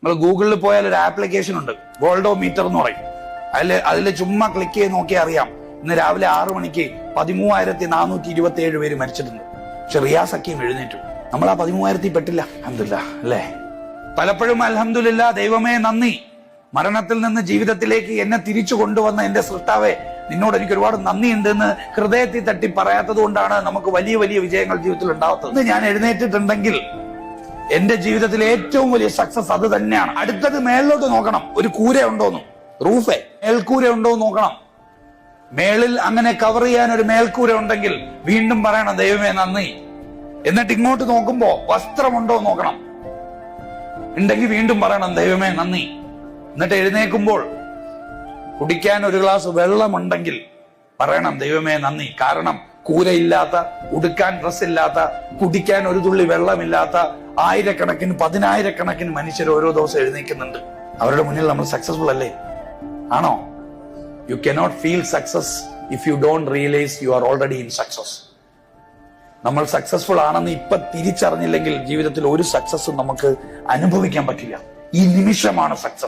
നിങ്ങൾ ഗൂഗിളിൽ പോയാൽ ഒരു ആപ്ലിക്കേഷൻ ഉണ്ട്, ഗോൾഡോ മീറ്റർ എന്ന് പറയും. അതിൽ ചുമ്മാ ക്ലിക്ക് ചെയ്ത് നോക്കിയാൽ അറിയാം ഇന്ന് രാവിലെ 6 മണിക്ക് 13,427 പേര് മരിച്ചിട്ടുണ്ട്. പക്ഷെ റിയാസ് ഹക്കീം എഴുന്നേറ്റു. നമ്മൾ ആ 13,000 പെട്ടില്ല. അൽഹംദുലില്ലാ അല്ലേ? പലപ്പോഴും അൽഹംദുലില്ലാ, ദൈവമേ നന്ദി, മരണത്തിൽ നിന്ന് ജീവിതത്തിലേക്ക് എന്നെ തിരിച്ചു കൊണ്ടുവന്ന എന്റെ സൃഷ്ടാവേ, നിന്നോട് എനിക്ക് ഒരുപാട് നന്ദിയുണ്ട് എന്ന് ഹൃദയത്തിൽ തട്ടി പറയാത്തത് കൊണ്ടാണ് നമുക്ക് വലിയ വലിയ വിജയങ്ങൾ ജീവിതത്തിൽ ഉണ്ടാവാത്തത്. ഇന്ന് ഞാൻ എഴുന്നേറ്റിട്ടുണ്ടെങ്കിൽ എന്റെ ജീവിതത്തിലെ ഏറ്റവും വലിയ സക്സസ് അത് തന്നെയാണ്. അടുത്തത് മേളിലോട്ട് നോക്കണം, ഒരു കൂര ഉണ്ടോന്ന്, റൂഫേ മേൽക്കൂര ഉണ്ടോ എന്ന് നോക്കണം. മേളിൽ അങ്ങനെ കവർ ചെയ്യാൻ ഒരു മേൽക്കൂര ഉണ്ടെങ്കിൽ വീണ്ടും പറയണം ദൈവമേ നന്ദി. എന്നിട്ട് ഇങ്ങോട്ട് നോക്കുമ്പോ വസ്ത്രമുണ്ടോ നോക്കണം, ഉണ്ടെങ്കിൽ വീണ്ടും പറയണം ദൈവമേ നന്ദി. എന്നിട്ട് എഴുന്നേക്കുമ്പോൾ കുടിക്കാൻ ഒരു ഗ്ലാസ് വെള്ളമുണ്ടെങ്കിൽ പറയണം ദൈവമേ നന്ദി. കാരണം കൂരയില്ലാത്ത, ഉടുക്കാൻ ഡ്രസ് ഇല്ലാത്ത, കുടിക്കാൻ ഒരു തുള്ളി വെള്ളമില്ലാത്ത ആയിരക്കണക്കിന് 10,000-കണക്കിന് മനുഷ്യർ ഓരോ ദിവസം എഴുന്നേക്കുന്നുണ്ട്. അവരുടെ മുന്നിൽ നമ്മൾ സക്സസ്ഫുൾ അല്ലേ? ആണോ? You cannot feel success if you don't realise you are already in success. നമ്മൾ സക്സസ്ഫുൾ ആണെന്ന് ഇപ്പൊ തിരിച്ചറിഞ്ഞില്ലെങ്കിൽ ജീവിതത്തിൽ ഒരു സക്സസ്സും നമുക്ക് അനുഭവിക്കാൻ പറ്റില്ല. ഈ നിമിഷമാണ് സക്സസ്.